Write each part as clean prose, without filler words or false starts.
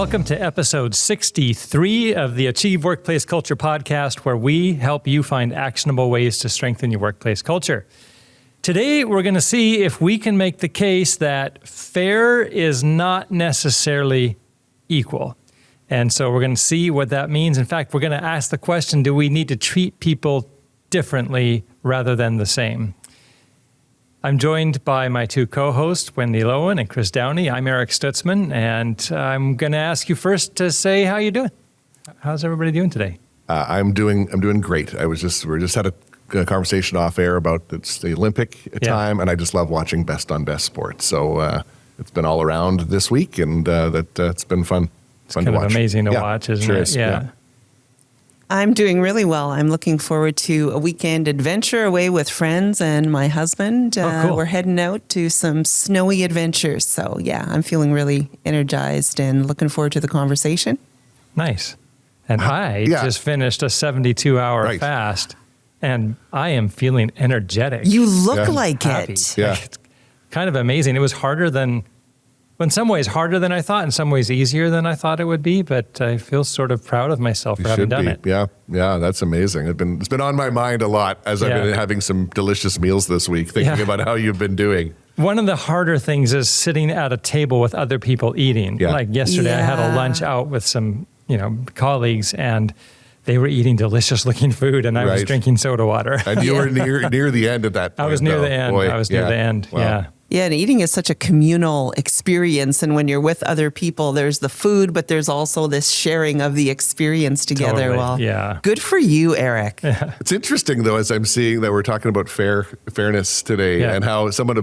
Welcome to episode 63 of the Achieve Workplace Culture podcast, where we help you find actionable ways to strengthen your workplace culture. Today, we're going to see if we can make the case that fair is not necessarily equal. And so we're going to see what that means. In fact, we're going to ask the question, do we need to treat people differently rather than the same? I'm joined by my two co-hosts, Wendy Lowen and Chris Downey. I'm Eric Stutzman, and I'm going to ask you first to say how you doing. How's everybody doing today? I'm doing great. We just had a conversation off air about it's the Olympic time, and I just love watching best on best sports. So it's been all around this week, and it's been fun. It's kind of amazing to watch, isn't it? Yeah. I'm doing really well. I'm looking forward to a weekend adventure away with friends and my husband. Cool. We're heading out to some snowy adventures. So yeah, I'm feeling really energized and looking forward to the conversation. Nice. And I just finished a 72-hour fast, and I am feeling energetic. You look like happy. it. Yeah. It's kind of amazing. It was in some ways harder than I thought, in some ways easier than I thought it would be, but I feel sort of proud of myself for having done it. Yeah, that's amazing. It's been on my mind a lot as I've been having some delicious meals this week, thinking about how you've been doing. One of the harder things is sitting at a table with other people eating. Yeah. Like yesterday, I had a lunch out with some, colleagues, and they were eating delicious looking food, and I was drinking soda water. And you were near the end of that point, I was near the end. Boy, I was near the end. Wow. Yeah. Yeah, and eating is such a communal experience. And when you're with other people, there's the food, but there's also this sharing of the experience together. Totally. Well, good for you, Eric. It's interesting, though, as I'm seeing that we're talking about fairness today and how someone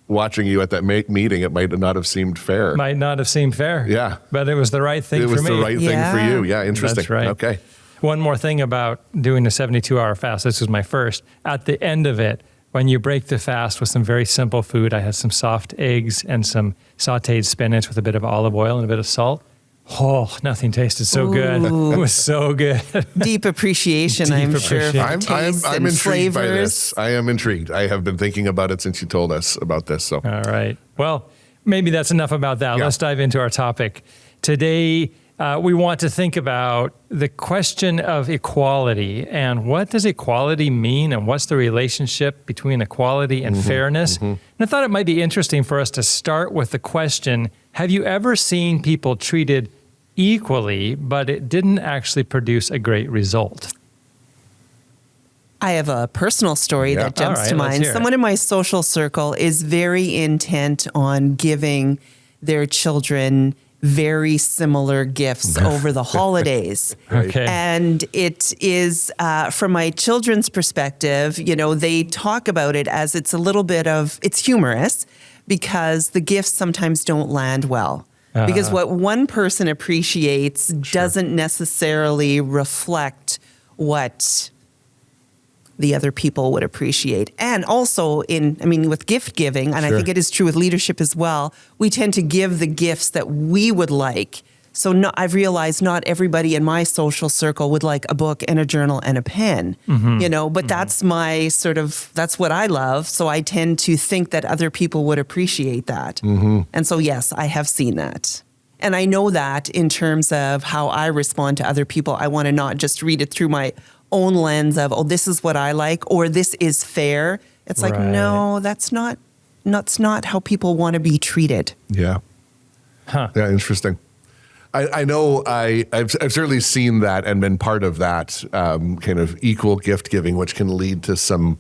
watching you at that meeting, it might not have seemed fair. Might not have seemed fair. Yeah. But it was the right thing for me. It was the right thing for you. Yeah, interesting. That's right. Okay. One more thing about doing the 72-hour fast. This was my first. At the end of it, when you break the fast with some very simple food, I had some soft eggs and some sauteed spinach with a bit of olive oil and a bit of salt. Oh, nothing tasted so good. It was so good. Deep appreciation, I'm sure. I'm intrigued by this. I am intrigued. I have been thinking about it since you told us about this. So. All right. Well, maybe that's enough about that. Let's dive into our topic. Today, we want to think about the question of equality and what does equality mean and what's the relationship between equality and fairness. And I thought it might be interesting for us to start with the question, have you ever seen people treated equally, but it didn't actually produce a great result? I have a personal story that jumps to mind. Someone in my social circle is very intent on giving their children very similar gifts over the holidays. Okay. And it is, from my children's perspective, they talk about it as it's a little bit of, it's humorous because the gifts sometimes don't land well. Because what one person appreciates doesn't necessarily reflect what the other people would appreciate. And also with gift giving, and I think it is true with leadership as well, we tend to give the gifts that we would like. So I've realized not everybody in my social circle would like a book and a journal and a pen, but that's my that's what I love. So I tend to think that other people would appreciate that. And so, yes, I have seen that. And I know that in terms of how I respond to other people, I want to not just read it through my own lens of, this is what I like, or this is fair. It's like, no, that's not how people want to be treated. Yeah. Huh. Yeah, interesting. I know I've certainly seen that and been part of that kind of equal gift giving, which can lead to some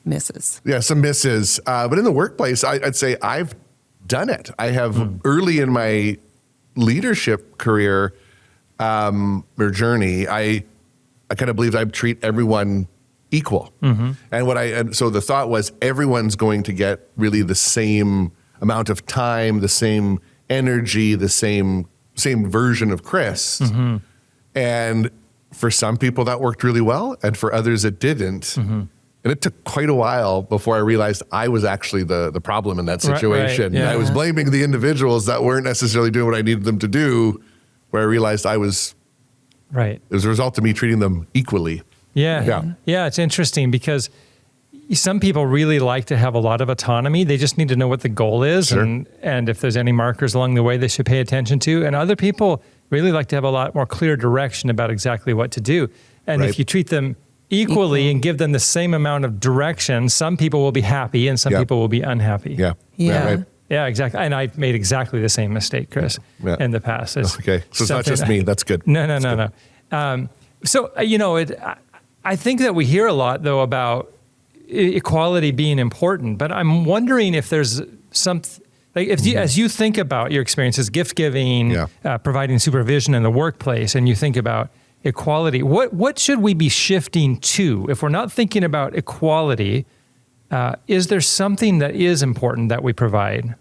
misses. Yeah, some misses. But in the workplace, I'd say I've done it. I have early in my leadership career or journey, I kind of believed I'd treat everyone equal. And so the thought was everyone's going to get really the same amount of time, the same energy, the same version of Chris. And for some people that worked really well, and for others it didn't. And it took quite a while before I realized I was actually the problem in that situation. I was blaming the individuals that weren't necessarily doing what I needed them to do, where I realized I was It was a result of me treating them equally. Yeah, it's interesting because some people really like to have a lot of autonomy. They just need to know what the goal is, Sure. and if there's any markers along the way they should pay attention to. And other people really like to have a lot more clear direction about exactly what to do. And Right. if you treat them equally and give them the same amount of direction, some people will be happy and some Yeah. people will be unhappy. Yeah. Yeah. Right. Yeah, exactly. And I've made exactly the same mistake, Chris, Yeah. in the past. It's Okay. So it's not just something me. That's good. No. I think that we hear a lot, though, about equality being important, but I'm wondering if there's as you think about your experiences, gift giving, Yeah. providing supervision in the workplace, and you think about equality, what should we be shifting to? If we're not thinking about equality, is there something that is important that we provide?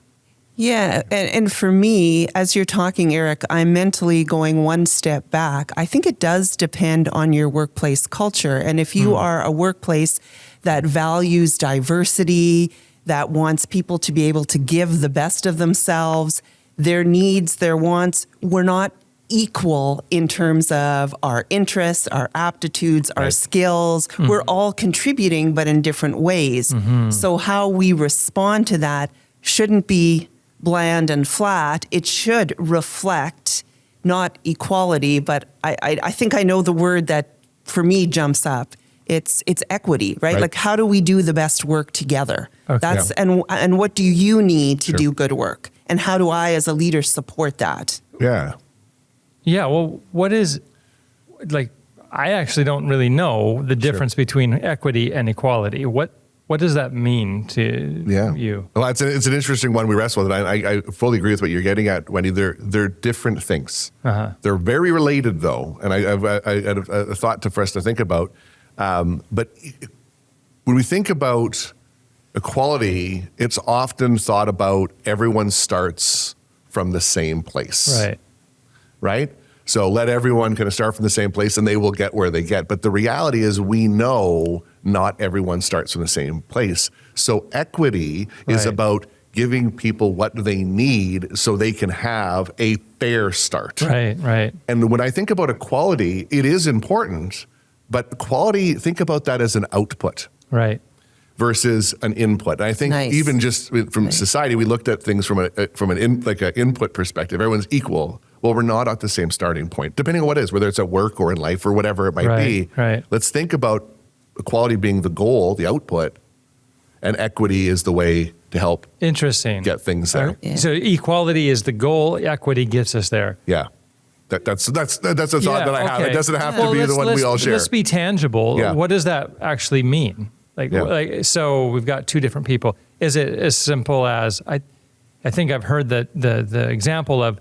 Yeah. And for me, as you're talking, Eric, I'm mentally going one step back. I think it does depend on your workplace culture. And if you are a workplace that values diversity, that wants people to be able to give the best of themselves, their needs, their wants, we're not equal in terms of our interests, our aptitudes, our Right. skills. We're all contributing, but in different ways. So how we respond to that shouldn't be bland and flat. It should reflect not equality, but I think I know the word that for me jumps up. It's equity, right? Right. Like, how do we do the best work together? Okay. That's and what do you need to Sure. do good work? And how do I, as a leader, support that? Yeah. Yeah, well, what is, I actually don't really know the difference between equity and equality. What does that mean to you? Well, it's an interesting one we wrestle with. I fully agree with what you're getting at, Wendy. They're different things. They're very related, though, and I have a thought for us to think about. But when we think about equality, it's often thought about everyone starts from the same place. Right? So let everyone kind of start from the same place and they will get where they get. But the reality is we know not everyone starts from the same place. So equity is Right. about giving people what they need so they can have a fair start. Right. And when I think about equality, it is important, but equality, think about that as an output Right. versus an input. And I think Nice. even just from Nice. society, we looked at things from an input perspective. Everyone's equal. Well, we're not at the same starting point, depending on what it is, whether it's at work or in life or whatever it might be. Right. Let's think about equality being the goal, the output, and equity is the way to help Interesting. get things there. Yeah. So equality is the goal, equity gets us there. Yeah. That's a thought that I have. It doesn't have Well, to be the one we all share. Let's be tangible. Yeah. What does that actually mean? So we've got two different people. Is it as simple as I think I've heard the example of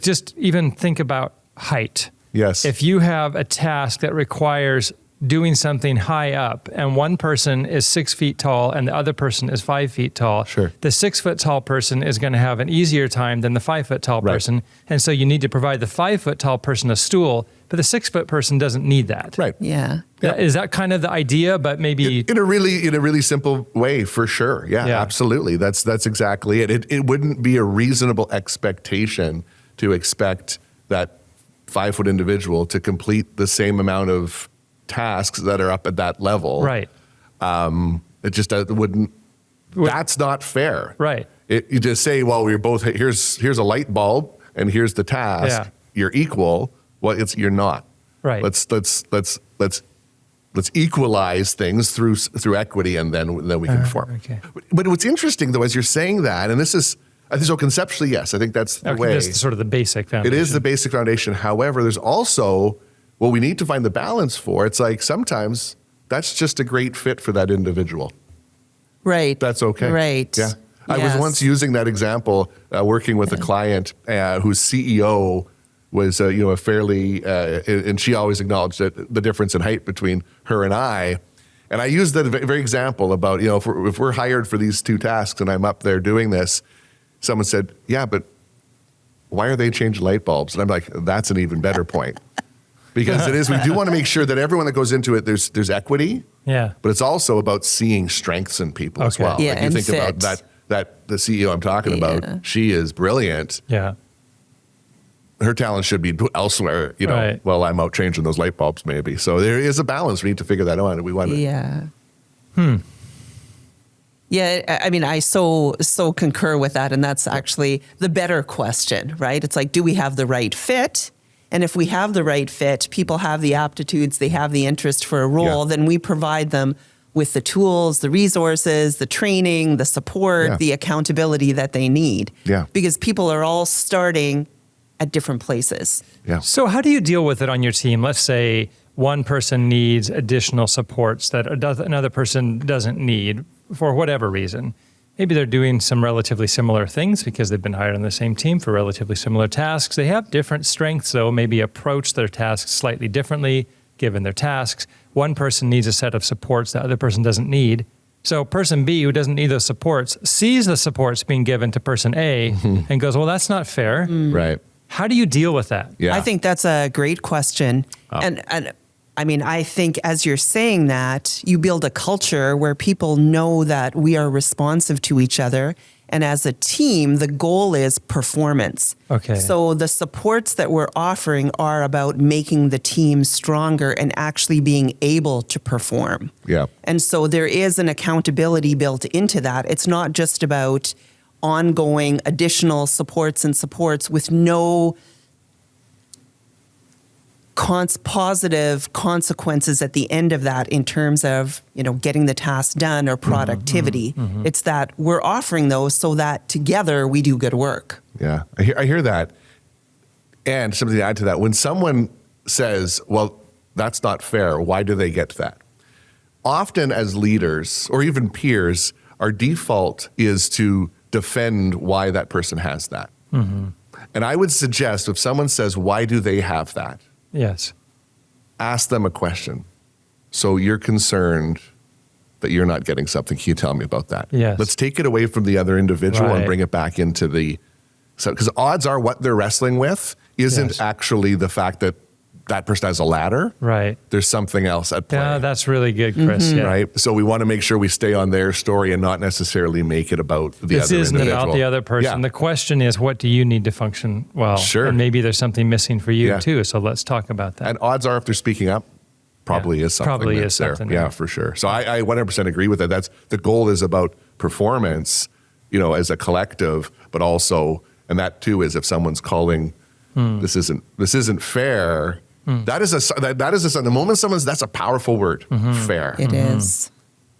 just even think about height. Yes. If you have a task that requires doing something high up and one person is 6 feet tall and the other person is 5 feet tall, Sure. the 6 foot tall person is going to have an easier time than the 5 foot tall Right. person. And so you need to provide the 5 foot tall person a stool, but the 6 foot person doesn't need that. Right. Yeah. Is that kind of the idea? But maybe In a really simple way, for sure. Yeah, Yeah. absolutely. That's exactly it. It wouldn't be a reasonable expectation to expect that 5 foot individual to complete the same amount of tasks that are up at that level. right. It just wouldn't. That's not fair. Right. You just say, well, we're both here's a light bulb and here's the task. Yeah. You're equal. Well, you're not. Right. Let's equalize things through equity, and then we can form. okay. But what's interesting, though, as you're saying that, and this is, I think so conceptually, yes, I think that's the way. That's sort of the basic foundation. It is the basic foundation. However, there's also what we need to find the balance for. It's like sometimes that's just a great fit for that individual. Right. That's okay. Right. Yeah. I was Yes. once using that example, working with a client whose CEO was, a fairly, and she always acknowledged that the difference in height between her and I. And I used that very example about, if we're hired for these two tasks and I'm up there doing this, someone said, yeah, but why are they changing light bulbs? And I'm like, that's an even better point. Because it is, we do want to make sure that everyone that goes into it, there's equity, Yeah. but it's also about seeing strengths in people as Okay. well. Yeah, Like you and think fit. about that the CEO I'm talking Yeah. about, she is brilliant, Yeah. her talent should be elsewhere, Right. while I'm out changing those light bulbs maybe. So there is a balance. We need to figure that out. We want to. Yeah. Yeah, I mean, I so concur with that. And that's actually the better question, right? It's like, do we have the right fit? And if we have the right fit, people have the aptitudes, they have the interest for a role, then we provide them with the tools, the resources, the training, the support, the accountability that they need. Yeah. Because people are all starting at different places. Yeah. So how do you deal with it on your team? Let's say one person needs additional supports that another person doesn't need for whatever reason. Maybe they're doing some relatively similar things because they've been hired on the same team for relatively similar tasks. They have different strengths, though, maybe approach their tasks slightly differently given their tasks. One person needs a set of supports the other person doesn't need. So person B, who doesn't need those supports, sees the supports being given to person A and goes, well, that's not fair. Right. How do you deal with that? Yeah. I think that's a great question. And I mean, I think as you're saying that, you build a culture where people know that we are responsive to each other. And as a team, the goal is performance. Okay. So the supports that we're offering are about making the team stronger and actually being able to perform. Yeah. And so there is an accountability built into that. It's not just about ongoing additional supports with no positive consequences at the end of that in terms of, getting the task done or productivity. It's that we're offering those so that together we do good work. Yeah. I hear that. And something to add to that, when someone says, well, that's not fair, why do they get that? Often as leaders or even peers, our default is to defend why that person has that. And I would suggest if someone says, why do they have that? Yes. Ask them a question. So you're concerned that you're not getting something. Can you tell me about that? Yes. Let's take it away from the other individual and bring it back into because odds are what they're wrestling with isn't actually the fact that that person has a ladder. Right. There's something else at play. Yeah, that's really good, Chris. Yeah. Right. So we want to make sure we stay on their story and not necessarily make it about the other individual. This isn't about the other person. Yeah. The question is, what do you need to function well? Sure. And maybe there's something missing for you too. So let's talk about that. And odds are if they're speaking up, probably is something. Probably that's is there. something. Yeah, for sure. So I 100% agree with that. That's the goal is about performance, as a collective, but also, and that too is if someone's calling, this isn't fair. That is the moment that's a powerful word, fair. It is.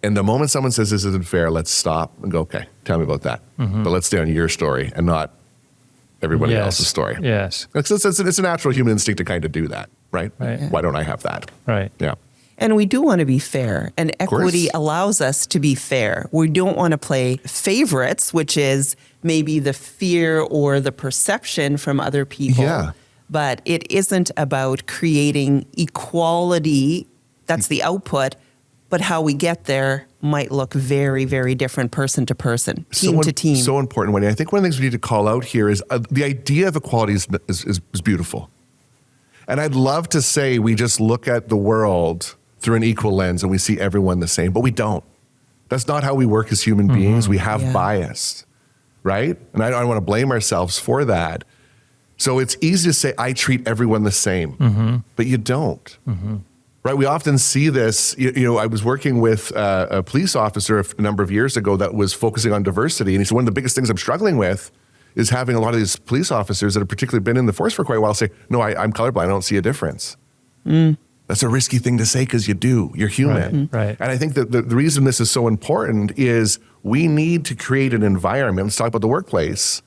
And the moment someone says this isn't fair, let's stop and go, okay, tell me about that. But let's stay on your story and not everybody else's story. Yes. It's a natural human instinct to kind of do that, right? Right. Why don't I have that? Right. Yeah. And we do want to be fair, and equity allows us to be fair. We don't want to play favorites, which is maybe the fear or the perception from other people. Yeah. But it isn't about creating equality. That's the output. But how we get there might look very, very different person to person, team to team. So important, Wendy. I think one of the things we need to call out here is the idea of equality is beautiful. And I'd love to say we just look at the world through an equal lens and we see everyone the same, but we don't. That's not how we work as human beings. We have bias, right? And I don't want to blame ourselves for that. So it's easy to say, I treat everyone the same, but you don't, right? We often see this, I was working with a police officer a number of years ago that was focusing on diversity. And he said, one of the biggest things I'm struggling with is having a lot of these police officers that have particularly been in the force for quite a while say, no, I'm colorblind, I don't see a difference. That's a risky thing to say because you do, you're human. Right. And I think that the reason this is so important is we need to create an environment, let's talk about the workplace,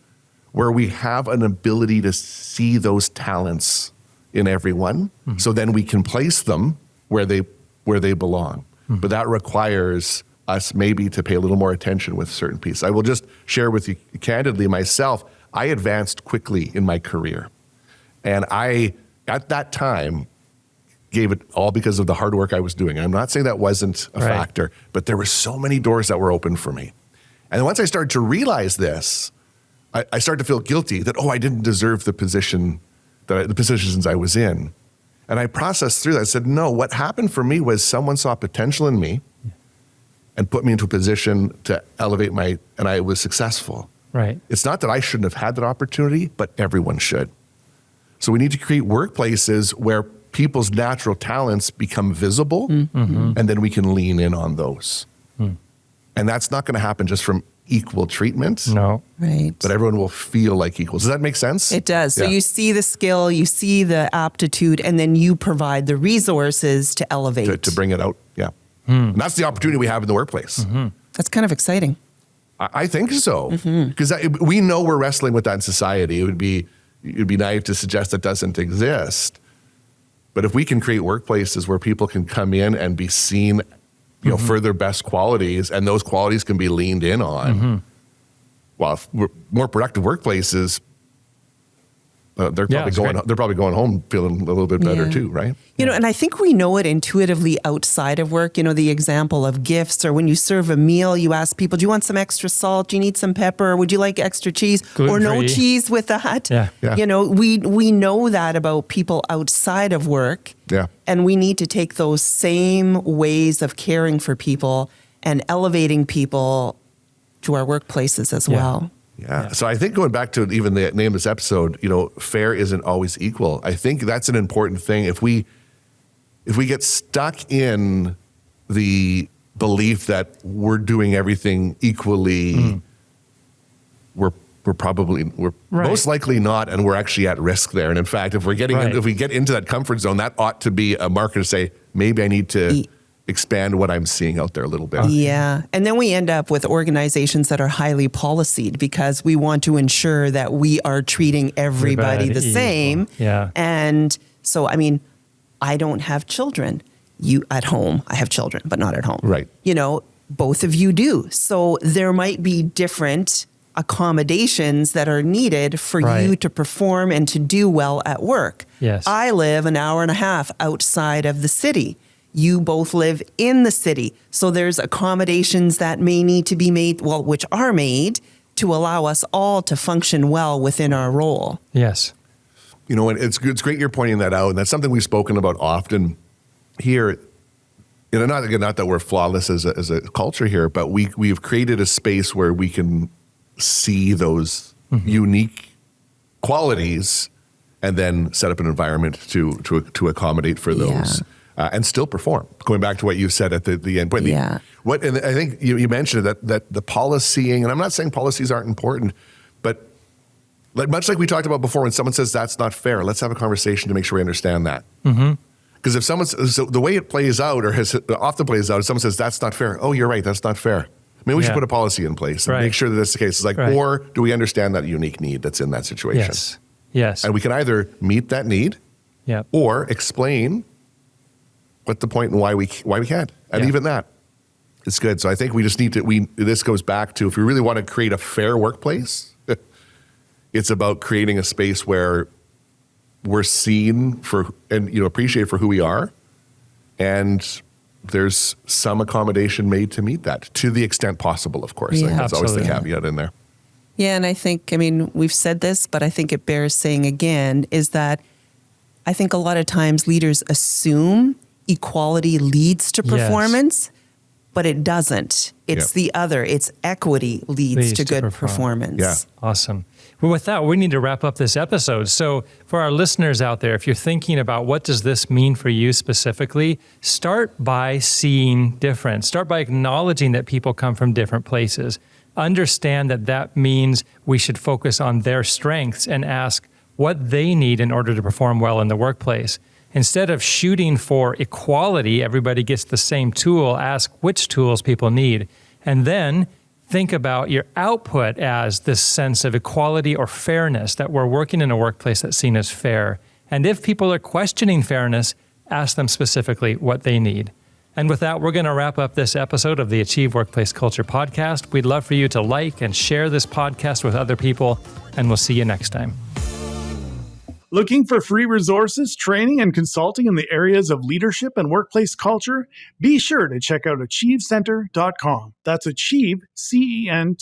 where we have an ability to see those talents in everyone, so then we can place them where they belong. But that requires us maybe to pay a little more attention with certain pieces. I will just share with you candidly myself, I advanced quickly in my career. And I, at that time, gave it all because of the hard work I was doing. I'm not saying that wasn't a factor, but there were so many doors that were open for me. And once I started to realize this, I started to feel guilty that, I didn't deserve the positions I was in. And I processed through that. I said, no, what happened for me was someone saw potential in me and put me into a position to elevate and I was successful. Right. It's not that I shouldn't have had that opportunity, but everyone should. So we need to create workplaces where people's natural talents become visible, and then we can lean in on those. And that's not going to happen just from equal treatment. No. Right. But everyone will feel like equals. Does that make sense? It does. So you see the skill, you see the aptitude, and then you provide the resources to elevate. To bring it out. Yeah. And that's the opportunity we have in the workplace. That's kind of exciting. I think so. Because we know we're wrestling with that in society. It would be naive to suggest that doesn't exist. But if we can create workplaces where people can come in and be seen, for their best qualities, and those qualities can be leaned in on, well, if we're more productive workplaces, they're probably going home feeling a little bit better too, right? And I think we know it intuitively outside of work. The example of gifts, or when you serve a meal, you ask people, do you want some extra salt? Do you need some pepper? Would you like extra cheese? Gluten-free. Or no cheese with that? Yeah. We know that about people outside of work. Yeah. And we need to take those same ways of caring for people and elevating people to our workplaces as well. Yeah. So I think going back to even the name of this episode, fair isn't always equal. I think that's an important thing. If we get stuck in the belief that we're doing everything equally, we're most likely not, and we're actually at risk there. And in fact, if we get into that comfort zone, that ought to be a marker to say, maybe I need to expand what I'm seeing out there a little bit. Yeah. And then we end up with organizations that are highly policied because we want to ensure that we are treating everybody the same. Yeah. And so, I don't have children. You at home, I have children, but not at home. Right. Both of you do. So there might be different accommodations that are needed for you to perform and to do well at work. Yes. I live an hour and a half outside of the city. You both live in the city. So there's accommodations that may need to be made, which are made to allow us all to function well within our role. Yes. And it's great you're pointing that out. And that's something we've spoken about often here. Not that we're flawless as a culture here, but we've created a space where we can see those unique qualities and then set up an environment to accommodate for those. Yeah. And still perform. Going back to what you said at the end. And I think you mentioned that the policying, and I'm not saying policies aren't important, but much like we talked about before, when someone says that's not fair, let's have a conversation to make sure we understand that. Because if the way it plays out, or often plays out, if someone says that's not fair, oh, you're right, that's not fair. Maybe we should put a policy in place and make sure that that's the case. It's like, or do we understand that unique need that's in that situation? Yes. And we can either meet that need, or explain what's the point and why we can't. And even that, it's good. So I think we just need to, this goes back to, if we really want to create a fair workplace, it's about creating a space where we're seen for, and appreciated for who we are. And there's some accommodation made to meet that, to the extent possible, of course. Like, that's always the caveat in there. Yeah, and I think, we've said this, but I think it bears saying again, is that I think a lot of times leaders assume equality leads to performance, but it doesn't. It's the other. It's equity leads to good performance. Yeah. Awesome. Well, with that, we need to wrap up this episode. So for our listeners out there, if you're thinking about what does this mean for you specifically, start by seeing difference. Start by acknowledging that people come from different places. Understand that means we should focus on their strengths and ask what they need in order to perform well in the workplace. Instead of shooting for equality, everybody gets the same tool, ask which tools people need. And then think about your output as this sense of equality or fairness, that we're working in a workplace that's seen as fair. And if people are questioning fairness, ask them specifically what they need. And with that, we're going to wrap up this episode of the Achieve Workplace Culture podcast. We'd love for you to like and share this podcast with other people, and we'll see you next time. Looking for free resources, training, and consulting in the areas of leadership and workplace culture? Be sure to check out achievecenter.com. That's achieve, CENTRE.com.